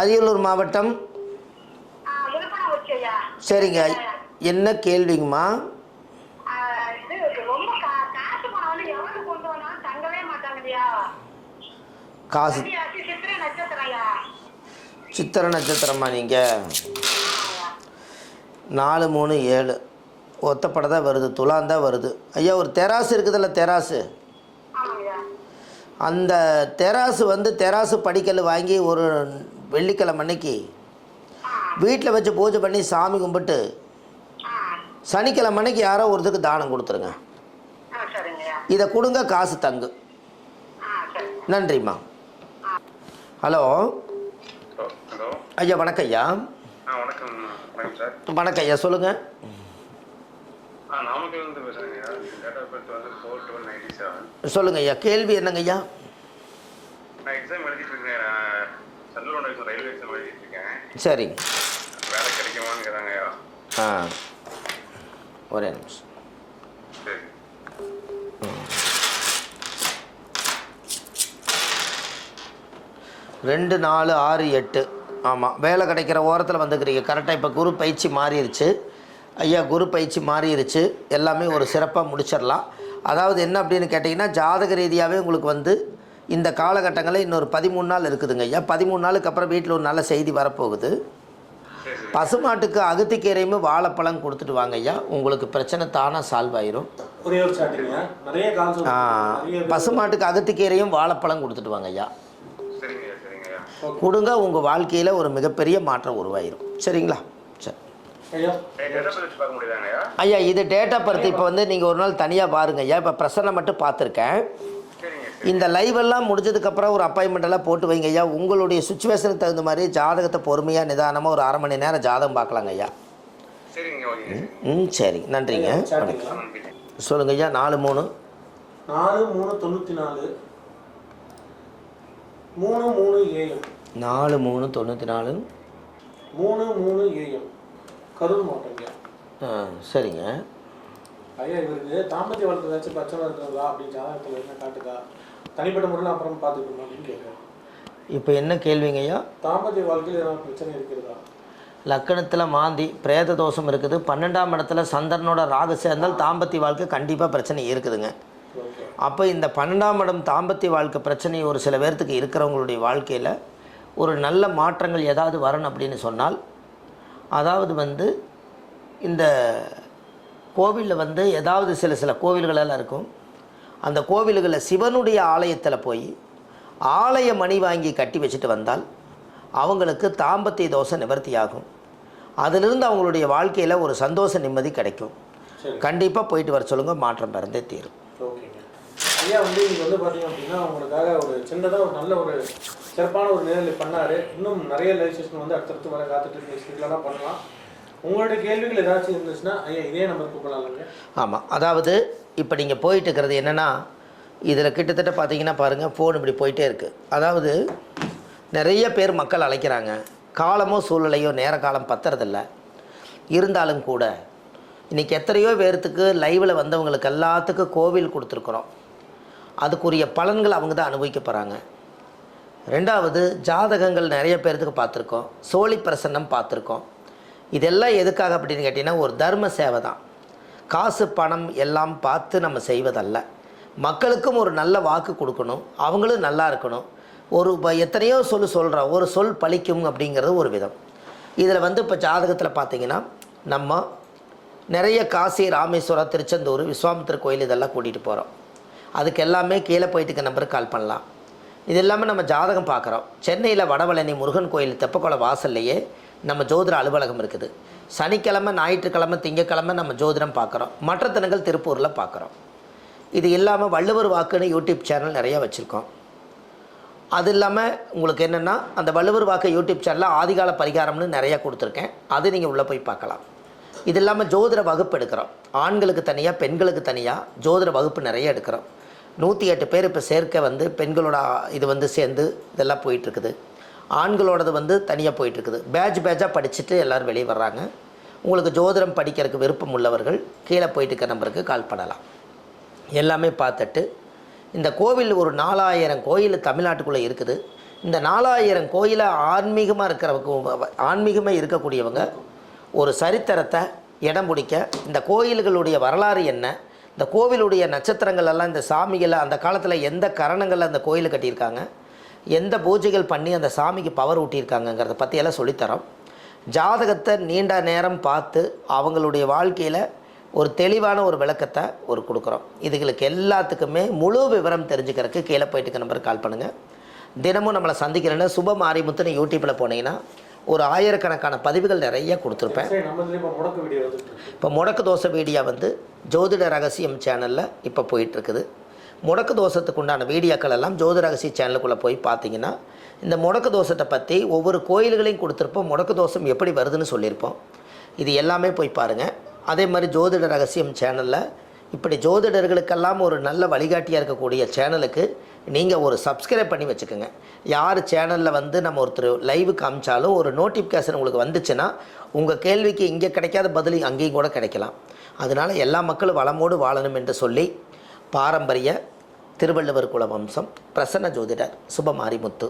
அரியலூர் மாவட்டம். சரிங்க, என்ன கேள்விங்கம்மா? காசு சித்திரை நட்சத்திரமா நீங்கள்? 4-3-7 ஒத்தப்பட தான் வருது, துலாந்தான் வருது ஐயா. ஒரு தெராசு இருக்குதுல்ல, தெராசு, அந்த தெராசு வந்து தெராசு படிக்கல் வாங்கி ஒரு வெள்ளிக்கிழமை அன்னைக்கு வீட்டில் வச்சு பூஜை பண்ணி சாமி கும்பிட்டு சனிக்கிழமை அன்னைக்கு யாரோ ஒருத்தருக்கு தானம் கொடுத்துருங்க. சரிங்கய்யா. இதை கொடுங்க, காசு தங்கு. சரி. நன்றிம்மா. ஹலோ ஹலோ ஐயா, வணக்கம் ஐயா. வணக்கம் சார். வணக்கம் ஐயா, சொல்லுங்கள். நாமக்கல்லேருந்து பேசுகிறேங்க. டேட் ஆஃப் பர்த் வந்து 4/12/97. சொல்லுங்கள் ஐயா, கேள்வி என்னங்க ஐயா? நான் எக்ஸாம் எழுதிட்டு இருக்கேன். சென்ட்ரல் ரயில்வே எக்ஸாம் எழுதிட்டு இருக்கேன். சரிங்க. வேலை கிடைக்குமான்னு கேட்டாங்கய்யா. ஒரே நிமிஷம். சரி. 2 4 6 8. ஆமாம், வேலை கிடைக்கிற ஓரத்தில் வந்துக்கிறீங்க கரெக்டாக. இப்போ குரு பயிற்சி மாறிடுச்சு ஐயா, குரு பயிற்சி மாறிடுச்சு. எல்லாமே ஒரு சிறப்பாக முடிச்சிடலாம். அதாவது என்ன அப்படின்னு கேட்டிங்கன்னா, ஜாதக ரீதியாகவே உங்களுக்கு வந்து இந்த காலகட்டங்களில் இன்னொரு 13 நாள் இருக்குதுங்க ஐயா. 13 நாளுக்கு அப்புறம் வீட்டில் ஒரு நல்ல செய்தி வரப்போகுது. பசுமாட்டுக்கு அகத்திக்கீரையுமே வாழைப்பழம் கொடுத்துட்டு வாங்க ஐயா, உங்களுக்கு பிரச்சனை தானாக சால்வ் ஆயிரும். பசுமாட்டுக்கு அகத்திக்கீரையும் வாழைப்பழம் கொடுத்துட்டு வாங்க ஐயா. கொடுங்க, உங்கள் வாழ்க்கையில் ஒரு மிகப்பெரிய மாற்றம் உருவாயிரும். சரிங்களா? சரி ஐயா, இது டேட் ஆஃப் பர்த். இப்போ வந்து நீங்கள் ஒரு நாள் தனியாக பாருங்க ஐயா. இப்போ பிரசன்னை மட்டும் பார்த்துருக்கேன். இந்த லைவெல்லாம் முடிஞ்சதுக்கப்புறம் ஒரு அப்பாயின்மெண்ட் எல்லாம் போட்டு வைங்க ஐயா. உங்களுடைய சுச்சுவேஷனுக்கு தகுந்த மாதிரி ஜாதகத்தை பொறுமையாக நிதானமாக ஒரு 1/2 மணி நேரம் ஜாதகம் பார்க்கலாங்க ஐயா. சரி, நன்றிங்க. சொல்லுங்க ஐயா. 4/3 4/3/94 33 AM. 4/3/94 33 AM. கரூர் மாவட்டம். சரிங்க ஐயா, இவருக்கு தாம்பத்திய வாழ்க்கை ஏதாச்சும் பிரச்சனை இருக்கிறதா அப்படின்னு ஜாதகத்தில் என்ன காட்டுதா? தனிப்பட்ட முறையில் அப்புறம் பார்த்துக்கணும் அப்படின்னு கேட்குறேன். இப்போ என்ன கேள்விங்க ஐயா? தாம்பத்திய வாழ்க்கையில் ஏதாவது பிரச்சனை இருக்கிறதா? லக்கணத்தில் மாந்தி பிரேத தோஷம் இருக்குது. 12ஆம் இடத்துல சந்திரனோட ராகு சேர்ந்தால் தாம்பத்திய வாழ்க்கை கண்டிப்பாக பிரச்சனை இருக்குதுங்க. அப்போ இந்த 12ஆம் இடம் தாம்பத்திய வாழ்க்கை பிரச்சனை ஒரு சில பேர்த்துக்கு இருக்கிறவங்களுடைய வாழ்க்கையில் ஒரு நல்ல மாற்றங்கள் ஏதாவது வரணும் அப்படின்னு சொன்னால், அதாவது வந்து இந்த கோவிலில் வந்து ஏதாவது சில கோவில்களெல்லாம் இருக்கும். அந்த கோவில்களில் சிவனுடைய ஆலயத்தில் போய் ஆலய மணி வாங்கி கட்டி வச்சுட்டு வந்தால் அவங்களுக்கு தாம்பத்திய தோஷம் நிவர்த்தி ஆகும். அதிலிருந்து அவங்களுடைய வாழ்க்கையில் ஒரு சந்தோஷ நிம்மதி கிடைக்கும். கண்டிப்பாக போயிட்டு வர சொல்லுங்கள், மாற்றம் பிறந்தே தீரும். ஐயா வந்து இங்கே வந்து பார்த்தீங்க அப்படின்னா உங்களுக்காக ஒரு சின்னதாக ஒரு நல்ல ஒரு சிறப்பான ஒரு நேரலை பண்ணார். இன்னும் நிறைய லைவ் செஷன் வந்து அடுத்தடுத்து வர காத்துட்டு ஸ்பீக்கெலாம் பண்ணலாம். உங்களுடைய கேள்விகள் ஏதாச்சும் இருந்துச்சுன்னா ஐயா இதே நம்பர் கூப்பிடலாம்ங்க. ஆமாம், அதாவது இப்போ நீங்கள் போயிட்டு இருக்கிறது என்னென்னா, இதில் கிட்டத்தட்ட பார்த்தீங்கன்னா பாருங்கள், ஃபோன் இப்படி போயிட்டே இருக்குது. அதாவது நிறைய பேர் மக்கள் அழைக்கிறாங்க, காலமோ சூழ்நிலையோ நேர காலம் பத்துறதில்ல. இருந்தாலும் கூட இன்றைக்கி எத்தனையோ பேர்த்துக்கு லைவில் வந்தவங்களுக்கு எல்லாத்துக்கும் கோவில் கொடுத்துருக்குறோம். அதுக்குரிய பலன்கள் அவங்க தான் அனுபவிக்க போகிறாங்க. 2வது, ஜாதகங்கள் நிறைய பேர்த்துக்கு பார்த்துருக்கோம், சோழி பிரசன்னம் பார்த்துருக்கோம். இதெல்லாம் எதுக்காக அப்படின்னு கேட்டிங்கன்னா, ஒரு தர்ம சேவை தான். காசு பணம் எல்லாம் பார்த்து நம்ம செய்வதல்ல. மக்களுக்கும் ஒரு நல்ல வாக்கு கொடுக்கணும், அவங்களும் நல்லா இருக்கணும். ஒரு எத்தனையோ சொல்கிறோம், ஒரு சொல் பலிக்கும் அப்படிங்கிறது ஒரு விதம். இதில் வந்து இப்போ ஜாதகத்தில் பார்த்திங்கன்னா, நம்ம நிறைய காசி, ராமேஸ்வரம், திருச்செந்தூர், விஸ்வாமித்திர கோயில் இதெல்லாம் கூட்டிகிட்டு போகிறோம். அதுக்கு எல்லாமே கீழே போயிட்டுக்க நம்பருக்கு கால் பண்ணலாம். இது எல்லாமே நம்ம ஜாதகம் பார்க்குறோம். சென்னையில் வடபழனி முருகன் கோயில் தெப்பக்குள வாசல்லையே நம்ம ஜோதிட அலுவலகம் இருக்குது. சனிக்கிழமை, ஞாயிற்றுக்கிழமை, திங்கக்கிழமை நம்ம ஜோதிடம் பார்க்குறோம். மற்ற தினங்கள் திருப்பூரில் பார்க்குறோம். இது இல்லாமல் வள்ளுவர் வாக்குன்னு யூடியூப் சேனல் நிறையா வச்சுருக்கோம். அது இல்லாமல் உங்களுக்கு என்னென்னா, அந்த வள்ளுவர் வாக்கு யூடியூப் சேனலில் ஆதிகால பரிகாரம்னு நிறையா கொடுத்துருக்கேன். அது நீங்கள் உள்ளே போய் பார்க்கலாம். இது இல்லாமல் ஜோதிட வகுப்பு எடுக்கிறோம். ஆண்களுக்கு தனியாக, பெண்களுக்கு தனியாக ஜோதிட வகுப்பு நிறைய எடுக்கிறோம். 108 பேர் இப்போ சேர்க்க வந்து பெண்களோட இது வந்து சேர்ந்து இதெல்லாம் போயிட்டுருக்குது. ஆண்களோடது வந்து தனியாக போயிட்டுருக்குது. பேட்சாக படிச்சுட்டு எல்லோரும் வெளியே வர்றாங்க. உங்களுக்கு ஜோதிடம் படிக்கிறதுக்கு விருப்பம் உள்ளவர்கள் கீழே போயிட்டு இருக்க நம்பருக்கு கால் பண்ணலாம். எல்லாமே பார்த்துட்டு, இந்த கோவில் ஒரு 4000 கோயில் தமிழ்நாட்டுக்குள்ளே இருக்குது. இந்த 4000 கோயிலை ஆன்மீகமாக இருக்கக்கூடியவங்க ஒரு சரித்திரத்தை இடம் பிடிக்க, இந்த கோயில்களுடைய வரலாறு என்ன, இந்த கோவிலுடைய நட்சத்திரங்கள் எல்லாம், இந்த சாமிகளை அந்த காலத்தில் எந்த கரணங்களில் அந்த கோயில் கட்டியிருக்காங்க, எந்த பூஜைகள் பண்ணி அந்த சாமிக்கு பவர் ஊட்டியிருக்காங்கங்கிறத பற்றியெல்லாம் சொல்லித்தரோம். ஜாதகத்தை நீண்ட நேரம் பார்த்து அவங்களுடைய வாழ்க்கையில் ஒரு தெளிவான ஒரு விளக்கத்தை கொடுக்குறோம். இதுகளுக்கு எல்லாத்துக்குமே முழு விவரம் தெரிஞ்சுக்கிறதுக்கு கீழே போயிட்டு நம்பருக்கு கால் பண்ணுங்கள். தினமும் நம்மளை சந்திக்கிறேன்னா சுப மாரிமுத்துன்னு யூடியூப்பில் போனீங்கன்னா ஒரு ஆயிரக்கணக்கான பதிவுகள் நிறைய கொடுத்துருப்பேன். சரி, நம்ம இதுல இப்போ முடக்கு வீடியோ வந்துட்டு இருக்கு. இப்போ முடக்கு தோசை வீடியோ வந்து ஜோதிட ரகசியம் சேனலில் இப்போ போயிட்டுருக்குது. முடக்கு தோசத்துக்கு உண்டான வீடியோக்கள் எல்லாம் ஜோதிட ரகசிய சேனலுக்குள்ளே போய் பார்த்தீங்கன்னா இந்த முடக்கு தோசத்தை பற்றி ஒவ்வொரு கோயில்களையும் கொடுத்துருப்போம். முடக்கு தோசம் எப்படி வருதுன்னு சொல்லியிருப்போம். இது எல்லாமே போய் பாருங்கள். அதே மாதிரி ஜோதிட ரகசியம் சேனலில் இப்படி ஜோதிடர்களுக்கெல்லாம் ஒரு நல்ல வழிகாட்டியாக இருக்கக்கூடிய சேனலுக்கு நீங்கள் ஒரு சப்ஸ்கிரைப் பண்ணி வச்சுக்கோங்க. யார் சேனலில் வந்து நம்ம ஒருத்தர் லைவு காமிச்சாலும் ஒரு நோட்டிஃபிகேஷன் உங்களுக்கு வந்துச்சுன்னா உங்கள் கேள்விக்கு இங்கே கிடைக்காத பதில் அங்கேயும் கூட கிடைக்கலாம். அதனால் எல்லா மக்களும் வளமோடு வாழணும் என்று சொல்லி பாரம்பரிய திருவள்ளுவர் குல வம்சம் பிரசன்ன ஜோதிடர் சுபமாரிமுத்து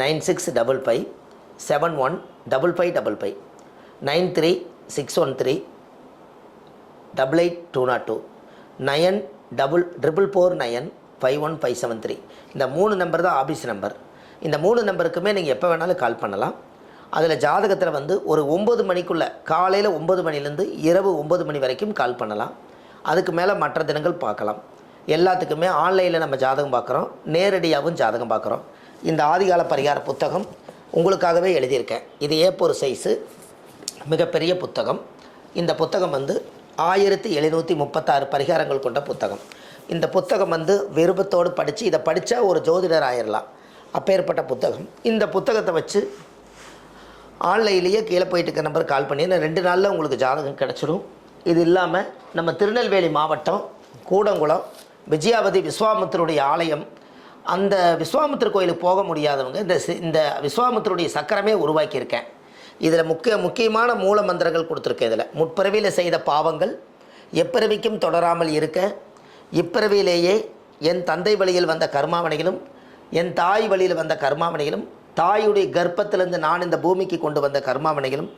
9655715555 9361388202 9449451573 இந்த 3 நம்பர் தான் ஆஃபீஸ் நம்பர். இந்த 3 நம்பருக்குமே நீங்கள் எப்போ வேணாலும் கால் பண்ணலாம். அதில் ஜாதகத்தில் வந்து ஒரு 9 மணிக்குள்ளே காலையில் 9 மணிலேருந்து இரவு 9 மணி வரைக்கும் கால் பண்ணலாம். அதுக்கு மேலே மற்ற தினங்கள் பார்க்கலாம். எல்லாத்துக்குமே ஆன்லைனில் நம்ம ஜாதகம் பார்க்குறோம், நேரடியாகவும் ஜாதகம் பார்க்குறோம். இந்த ஆதிகால பரிகார புத்தகம் உங்களுக்காகவே எழுதியிருக்கேன். இது A4 சைஸு மிகப்பெரிய புத்தகம். இந்த புத்தகம் வந்து 1736 பரிகாரங்கள் கொண்ட புத்தகம். இந்த புத்தகம் வந்து விருப்பத்தோடு படித்து இதை படித்தா ஒரு ஜோதிடர் ஆயிடலாம், அப்பேற்பட்ட புத்தகம். இந்த புத்தகத்தை வச்சு ஆன்லைன்லேயே கீழே போயிட்டு இருக்க நம்பர் கால் பண்ணி 2 நாளில் உங்களுக்கு ஜாதகம் கிடச்சிடும். இது இல்லாமல் நம்ம திருநெல்வேலி மாவட்டம் கூடங்குளம் விஜயாவதி விஸ்வாமித்திரருடைய ஆலயம், அந்த விஸ்வாமித்திர கோயிலுக்கு போக முடியாதவங்க இந்த விஸ்வாமித்திரருடைய சக்கரமே உருவாக்கியிருக்கேன். இதில் முக்கியமான மூல மந்திரங்கள் கொடுத்துருக்கேன். இதில் முற்பிறவியில் செய்த பாவங்கள் எப்பிறவிக்கும் தொடராமல் இருக்க, இப்பிறவியிலேயே என் தந்தை வழியில் வந்த கர்மாவனைகளும் என் தாய் வழியில் வந்த கர்மாவனைகளும் தாயுடைய கர்ப்பத்திலிருந்து நான் இந்த பூமிக்கு கொண்டு வந்த கர்மாவனைகளும்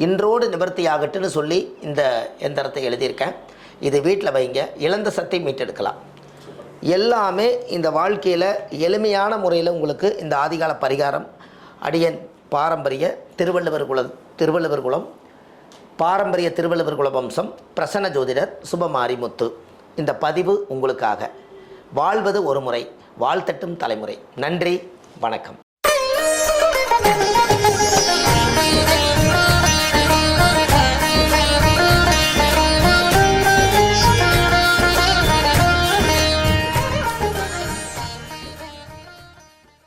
இன்றோடு நிவர்த்தி ஆகட்டுன்னு சொல்லி இந்த எந்திரத்தை எழுதியிருக்கேன். இது வீட்டில் வைங்க, இழந்த சத்தை மீட்டெடுக்கலாம். எல்லாமே இந்த வாழ்க்கையில் எளிமையான முறையில் உங்களுக்கு இந்த ஆதிகால பரிகாரம் அடியன் பாரம்பரிய திருவள்ளுவர் குலம் பாரம்பரிய திருவள்ளுவர் குல வம்சம் பிரசன்ன ஜோதிடர் சுபமாரிமுத்து. இந்த பதிவு உங்களுக்காக. வாழ்வது ஒரு முறை, வாழ்த்தட்டும் தலைமுறை. நன்றி, வணக்கம்.